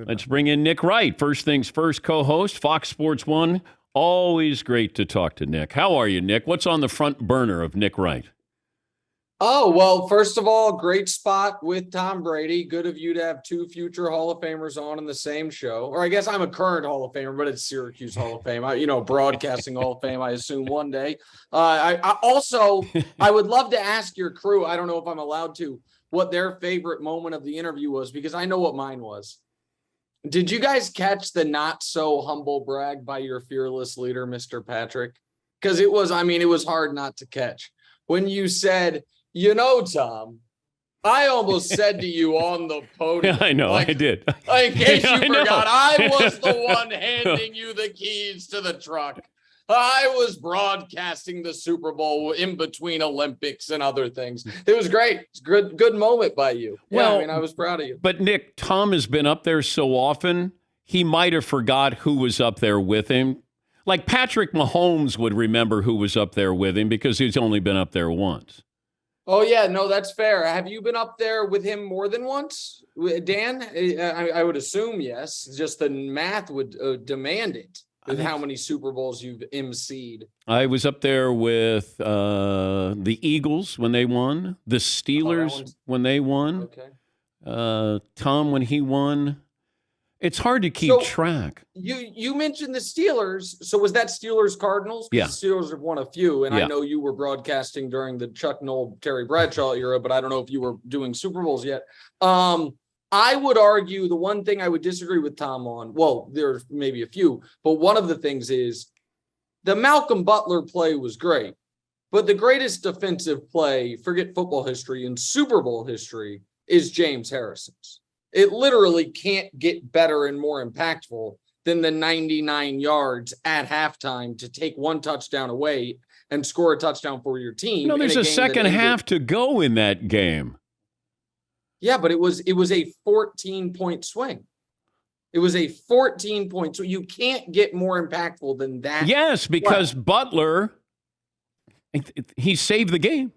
Let's bring in Nick Wright. First things first, co-host, Fox Sports 1. Always great to talk to Nick. How are you, Nick? What's on the front burner of Nick Wright? Oh, well, first of all, great spot with Tom Brady. Good of you to have two future Hall of Famers on in the same show. Or I guess I'm a current Hall of Famer, but it's Syracuse Hall of Fame. Broadcasting Hall of Fame, I assume one day. I would love to ask your crew, I don't know if I'm allowed to, what their favorite moment of the interview was, because I know what mine was. Did you guys catch the not so humble brag by your fearless leader, Mr. Patrick? Because it was hard not to catch. When you said, Tom, I almost said to you on the podium. Yeah, I know, I did. In case you forgot, I was the one handing you the keys to the truck. I was broadcasting the Super Bowl in between Olympics and other things. It was great. It's good moment by you. Well, I was proud of you. But Nick, Tom has been up there so often, he might have forgot who was up there with him. Like Patrick Mahomes would remember who was up there with him because he's only been up there once. Oh, yeah. No, that's fair. Have you been up there with him more than once, Dan? I would assume yes. Just the math would demand it. With how many Super Bowls you've emceed. I was up there with the Eagles when they won, the Steelers when they won, Tom when he won. It's hard to keep track. You mentioned the Steelers. So was that Steelers Cardinals? Yeah. The Steelers have won a few, and I know you were broadcasting during the Chuck Noll, Terry Bradshaw era, but I don't know if you were doing Super Bowls yet. I would argue the one thing I would disagree with Tom on, well, there's maybe a few, but one of the things is the Malcolm Butler play was great, but the greatest defensive play, forget football history, and Super Bowl history, is James Harrison's. It literally can't get better and more impactful than the 99 yards at halftime to take one touchdown away and score a touchdown for your team. There's a second half to go in that game. Yeah, but it was a 14-point swing. It was a 14-point swing. You can't get more impactful than that. Yes, because Butler, he saved the game.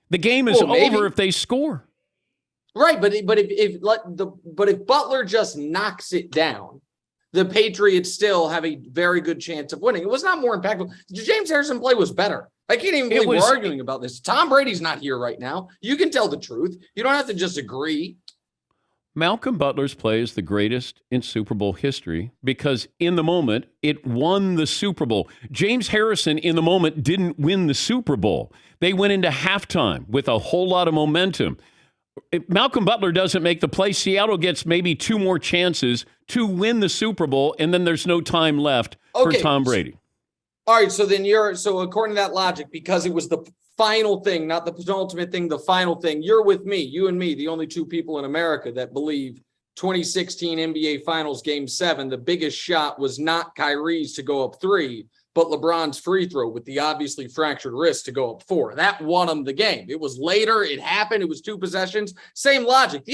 The game is over if they score. Right, but if Butler just knocks it down, the Patriots still have a very good chance of winning. It was not more impactful. The James Harrison play was better. I can't even believe we're arguing about this. Tom Brady's not here right now. You can tell the truth. You don't have to just agree. Malcolm Butler's play is the greatest in Super Bowl history because in the moment, it won the Super Bowl. James Harrison in the moment didn't win the Super Bowl. They went into halftime with a whole lot of momentum. If Malcolm Butler doesn't make the play, Seattle gets maybe two more chances to win the Super Bowl, and then there's no time left for Tom Brady. All right, so according to that logic, because it was the final thing, not the penultimate thing, the final thing, you're with me, you and me, the only two people in America that believe 2016 NBA Finals Game 7, the biggest shot was not Kyrie's to go up 3, but LeBron's free throw with the obviously fractured wrist to go up 4. That won him the game. It was later. It happened. It was 2 possessions. Same logic.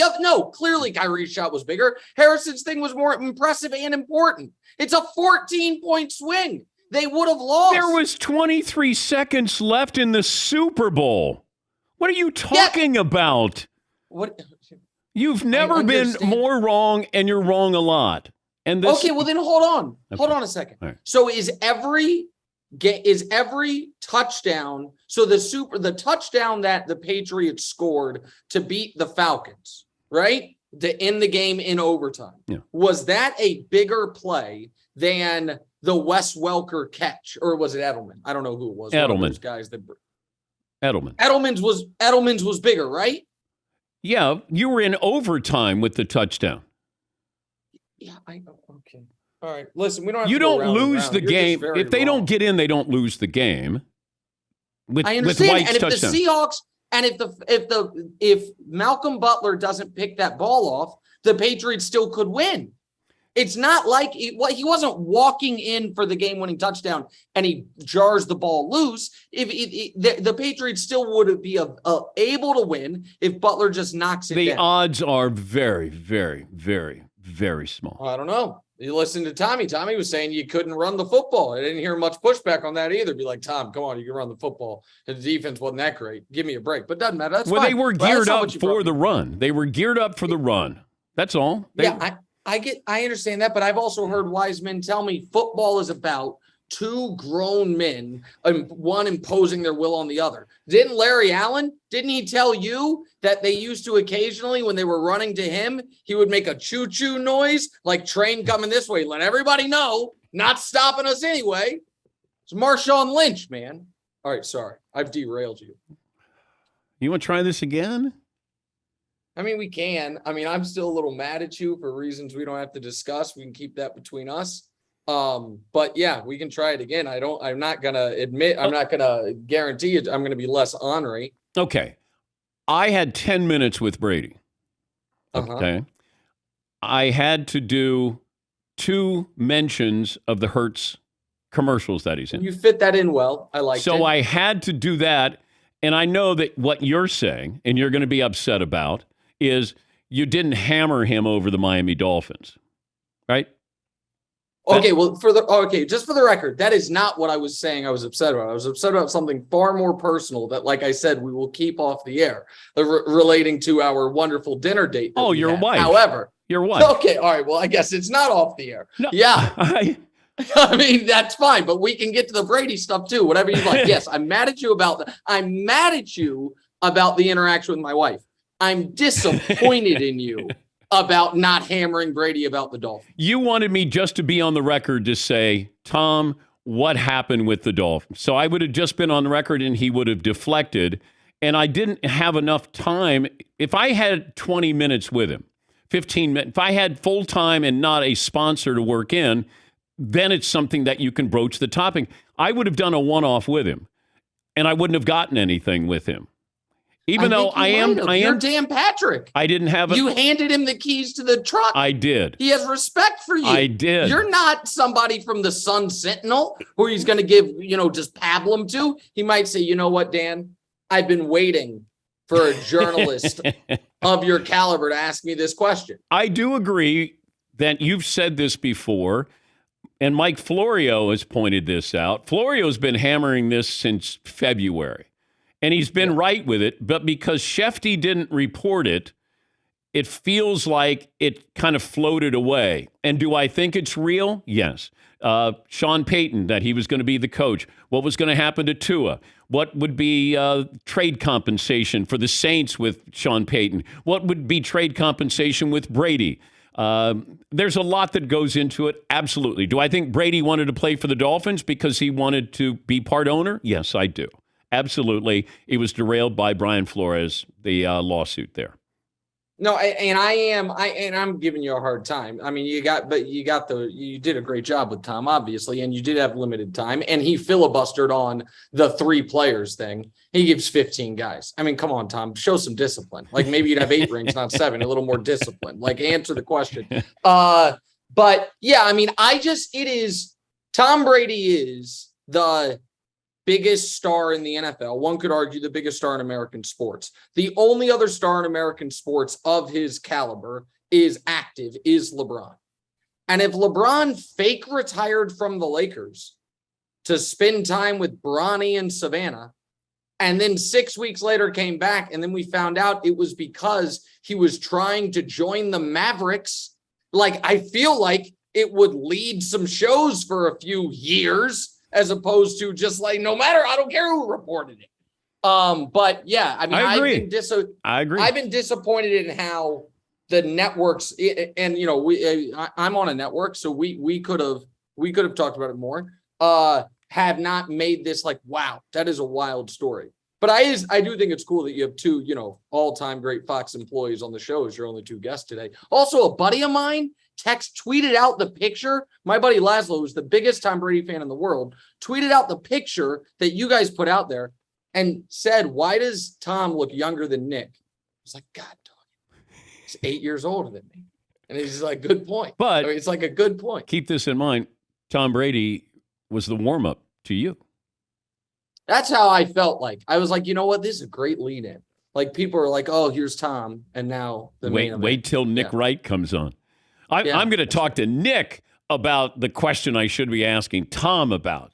Clearly Kyrie's shot was bigger. Harrison's thing was more impressive and important. It's a 14-point swing. They would have lost. There was 23 seconds left in the Super Bowl. What are you talking about? What? You've never been more wrong, and you're wrong a lot. And this, okay, well then hold on. Okay. Hold on a second. Right. So is every touchdown, so the touchdown that the Patriots scored to beat the Falcons, right? To end the game in overtime. Yeah. Was that a bigger play than the Wes Welker catch, or was it Edelman? I don't know who it was. Edelman. One of those guys that Edelman. Edelman's was bigger, right? Yeah, you were in overtime with the touchdown. Yeah, I know. Okay. All right. Listen, we don't have you to go don't round and lose round. the You're game. just If they wrong. don't get in, they don't lose the game. I understand. With White's and if touchdown. the Seahawks and if Malcolm Butler doesn't pick that ball off, the Patriots still could win. It's not like he wasn't walking in for the game-winning touchdown and he jars the ball loose. The Patriots still would be able to win if Butler just knocks it down. The odds are very, very, very, very small. I don't know. You listen to Tommy. Tommy was saying you couldn't run the football. I didn't hear much pushback on that either. Be like, Tom, come on, you can run the football. And the defense wasn't that great. Give me a break. But doesn't matter. That's fine. They were geared up for the run. They were geared up for the run. That's all. I understand that, but I've also heard wise men tell me football is about two grown men, one imposing their will on the other. Didn't Larry Allen, didn't he tell you that they used to occasionally, when they were running to him, he would make a choo-choo noise, like train coming this way, let everybody know, not stopping us anyway. It's Marshawn Lynch, man. All right, sorry. I've derailed you. You want to try this again? I mean, we can. I mean, I'm still a little mad at you for reasons we don't have to discuss. We can keep that between us. But yeah, we can try it again. I'm not gonna guarantee it. I'm gonna be less ornery. Okay. I had 10 minutes with Brady. Okay. I had to do 2 mentions of the Hertz commercials that he's in. You fit that in well. I like it. So I had to do that. And I know that what you're saying, and you're going to be upset about, is you didn't hammer him over the Miami Dolphins, right? Okay, well, just for the record, that is not what I was saying I was upset about. I was upset about something far more personal that, like I said, we will keep off the air, relating to our wonderful dinner date. Oh, your wife. However. Your wife. Okay, all right, well, I guess it's not off the air. No, yeah. I mean, that's fine, but we can get to the Brady stuff too, whatever you like. Yes, I'm mad at you about the interaction with my wife. I'm disappointed in you about not hammering Brady about the Dolphins. You wanted me just to be on the record to say, Tom, what happened with the Dolphins? So I would have just been on the record and he would have deflected. And I didn't have enough time. If I had 20 minutes with him, 15 minutes, if I had full time and not a sponsor to work in, then it's something that you can broach the topic. I would have done a one-off with him, and I wouldn't have gotten anything with him. Even though you're Dan Patrick. I didn't have You handed him the keys to the truck. I did. He has respect for you. I did. You're not somebody from the Sun Sentinel who he's going to give, just pablum to. He might say, you know what, Dan? I've been waiting for a journalist of your caliber to ask me this question. I do agree that you've said this before, and Mike Florio has pointed this out. Florio's been hammering this since February. And he's been right with it, but because Shefty didn't report it, it feels like it kind of floated away. And do I think it's real? Yes. Sean Payton, that he was going to be the coach. What was going to happen to Tua? What would be trade compensation for the Saints with Sean Payton? What would be trade compensation with Brady? There's a lot that goes into it. Absolutely. Do I think Brady wanted to play for the Dolphins because he wanted to be part owner? Yes, I do. Absolutely. It was derailed by Brian Flores, the lawsuit there. No, I'm giving you a hard time. I mean, you did a great job with Tom, obviously, and you did have limited time, and he filibustered on the 3 players thing. He gives 15 guys. I mean, come on, Tom, show some discipline. Like maybe you'd have 8 rings, not 7, a little more discipline. Like answer the question. But yeah, I mean, Tom Brady is the biggest star in the NFL. One could argue the biggest star in American sports. The only other star in American sports of his caliber is LeBron. And if LeBron fake retired from the Lakers to spend time with Bronny and Savannah, and then 6 weeks later came back, and then we found out it was because he was trying to join the Mavericks, like I feel like it would lead some shows for a few years, as opposed to just like, no matter, I don't care who reported it. But yeah, I mean, I agree. I agree. I've been disappointed in how the networks, and I'm on a network, so we could have talked about it more. Have not made this like, wow, that is a wild story. But I do think it's cool that you have 2, all-time great Fox employees on the show as your only 2 guests today. Also, a buddy of mine tweeted out the picture. My buddy Laszlo, who's the biggest Tom Brady fan in the world, tweeted out the picture that you guys put out there and said, why does Tom look younger than Nick? I was like, God, dog, he's 8 years older than me. And he's like, good point. But it's like a good point. Keep this in mind. Tom Brady was the warm-up to you. That's how I felt like. I was like, you know what? This is a great lead in. Like people are like, oh, here's Tom. And now wait till Nick Wright comes on. I'm going to talk to Nick about the question I should be asking Tom about.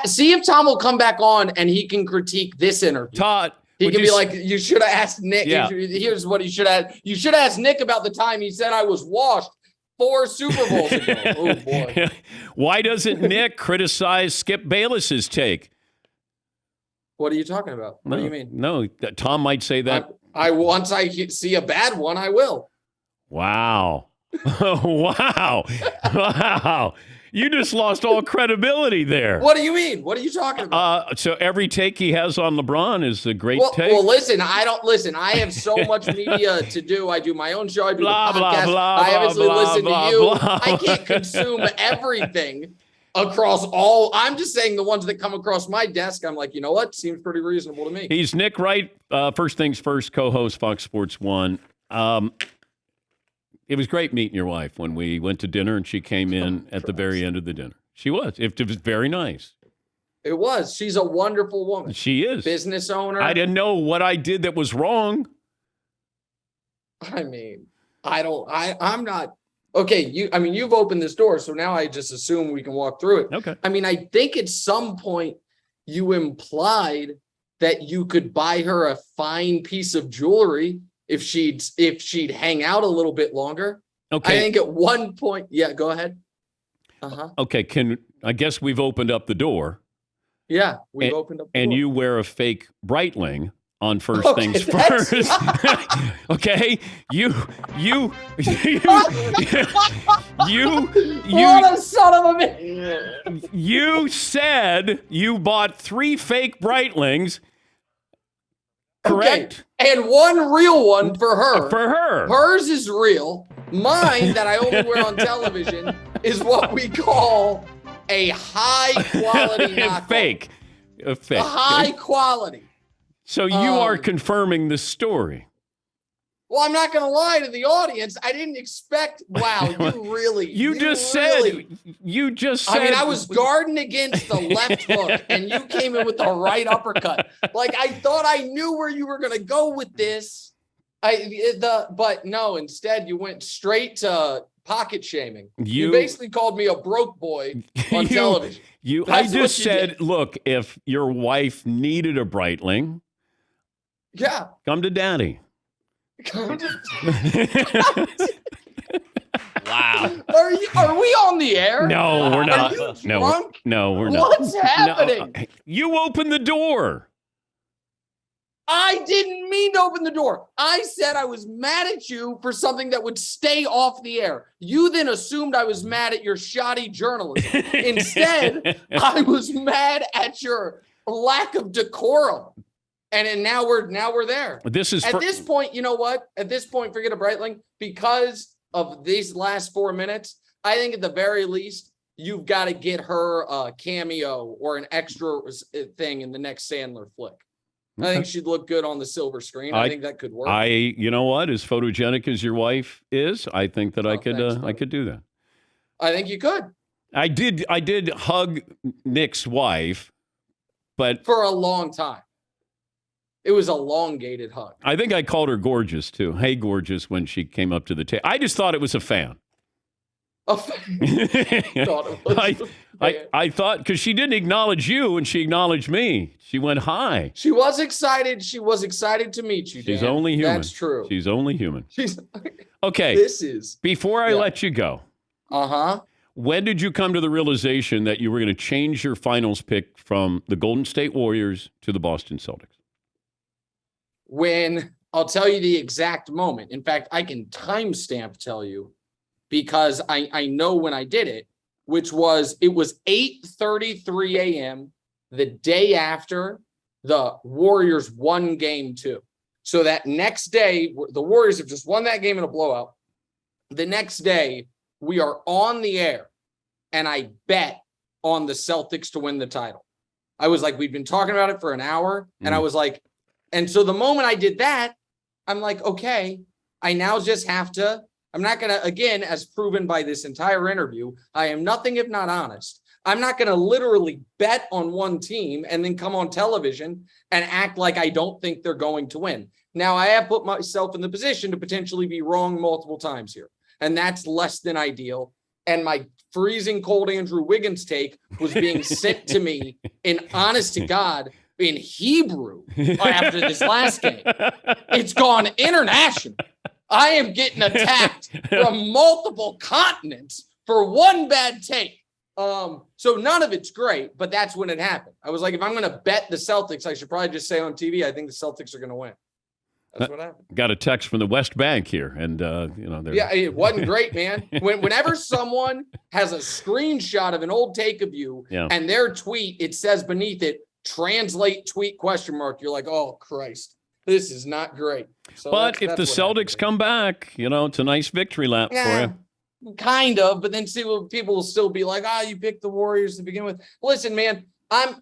See if Tom will come back on and he can critique this interview. Todd, he can be like, you should have asked Nick. Yeah. Here's what he should have. You should ask Nick about the time he said I was washed 4 Super Bowls ago. Oh, boy. Why doesn't Nick criticize Skip Bayless's take? What are you talking about? What do you mean? No, Tom might say that. Once I see a bad one, I will. Wow. Wow. Wow. You just lost all credibility there. What do you mean? What are you talking about? So every take he has on LeBron is a great take? Well, listen, I have so much media to do. I do my own show. I do Blah, the blah, podcast. blah, I obviously blah, listen blah, to you. blah. I can't consume everything across all. I'm just saying the ones that come across my desk, I'm like, you know what? Seems pretty reasonable to me. He's Nick Wright, First Things First, co-host Fox Sports 1. It was great meeting your wife when we went to dinner and she came in at the very end of the dinner. She was. It was very nice. It was. She's a wonderful woman. She is. Business owner. I didn't know what I did that was wrong. I mean, I'm not. Okay, you've opened this door, so now I just assume we can walk through it. Okay. I mean, I think at some point you implied that you could buy her a fine piece of jewelry if she'd hang out a little bit longer. Okay. I think at one point, yeah, go ahead. Okay, I guess we've opened up the door. Yeah, we've opened up the door. And you wear a fake Breitling on First Okay, Things First. Okay? You what a son of a bitch. You said you bought 3 fake Breitlings. Correct? Okay. And one real one for her. For her. Hers is real. Mine that I only wear on television is what we call a high quality knockoff. Fake. A fake. A high quality. So you are confirming the story. Well, I'm not going to lie to the audience. I didn't expect. Wow, You just said. I mean, I was guarding against the left hook, and you came in with the right uppercut. Like I thought I knew where you were going to go with this. But no. Instead, you went straight to pocket shaming. You basically called me a broke boy on television. I just said, look, if your wife needed a Breitling, yeah, come to daddy. Wow. Are we on the air? No, we're not. Are you drunk? No, we're not. What's happening? No, you opened the door. I didn't mean to open the door. I said I was mad at you for something that would stay off the air. You then assumed I was mad at your shoddy journalism. Instead, I was mad at your lack of decorum. And now we're there. This point, you know what? At this point, forget a Breitling. Because of these last 4 minutes, I think at the very least, you've got to get her a cameo or an extra thing in the next Sandler flick. Okay. I think she'd look good on the silver screen. I think that could work. You know what? As photogenic as your wife is, I think that I could do that. I think you could. I did hug Nick's wife, but for a long time. It was a elongated hug. I think I called her gorgeous, too. Hey, gorgeous, when she came up to the table. I just thought it was a fan. A fan? I thought, because she didn't acknowledge you, and she acknowledged me. She went, hi. She was excited. She was excited to meet you, Dan. She's only human. That's true. She's only human. Okay. Before I let you go. When did you come to the realization that you were going to change your finals pick from the Golden State Warriors to the Boston Celtics? When I'll tell you the exact moment. In fact, I can timestamp tell you because I know when I did it, it was 8:33 a.m. the day after the Warriors won game 2. So that next day, the Warriors have just won that game in a blowout. The next day, we are on the air, and I bet on the Celtics to win the title. I was like, we've been talking about it for an hour, and I was like, and so the moment I did that, I'm like, okay, I now just have to, I'm not going to, again, as proven by this entire interview, I am nothing if not honest. I'm not going to literally bet on one team and then come on television and act like I don't think they're going to win. Now, I have put myself in the position to potentially be wrong multiple times here, and that's less than ideal. And my freezing cold Andrew Wiggins take was being sent to me in honest to God in Hebrew after this last game. It's gone international. I am getting attacked from multiple continents for one bad take. So none of it's great, but that's when it happened. I was like, if I'm going to bet the Celtics, I should probably just say on TV, I think the Celtics are going to win. That's what happened. Got a text from the West Bank here, and yeah, it wasn't great, man. Whenever someone has a screenshot of an old take of you and their tweet, it says beneath it, translate tweet ? You're like, oh Christ, this is not great. So but if the Celtics come back, it's a nice victory lap for you. Kind of, but then people will still be like, you picked the Warriors to begin with. Listen, man, I'm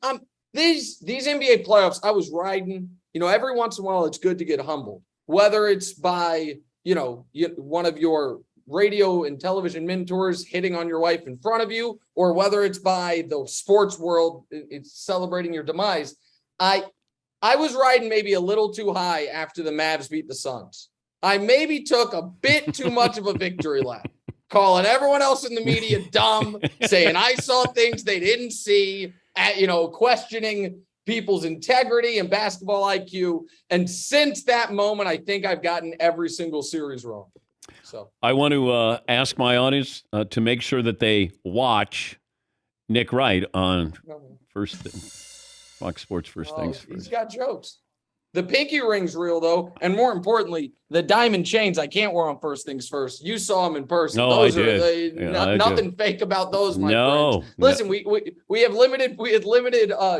these NBA playoffs, I was riding, every once in a while it's good to get humbled, whether it's by, one of your radio and television mentors hitting on your wife in front of you, or whether it's by the sports world, it's celebrating your demise. I was riding maybe a little too high after the Mavs beat the Suns. I maybe took a bit too much of a victory lap. Calling everyone else in the media dumb, saying I saw things they didn't see, questioning people's integrity and basketball IQ. And since that moment, I think I've gotten every single series wrong. So I want to ask my audience to make sure that they watch Nick Wright on Fox Sports First Things First. He's got jokes. The pinky ring's real, though, and more importantly, the diamond chains I can't wear on First Things First. You saw them in person. No, those I did. Nothing fake about those, my friends. Listen, we have limited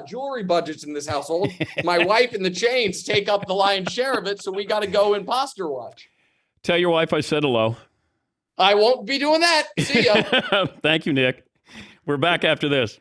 jewelry budgets in this household. My wife and the chains take up the lion's share of it, so we got to go and posture watch. Tell your wife I said hello. I won't be doing that. See ya. Thank you, Nick. We're back after this.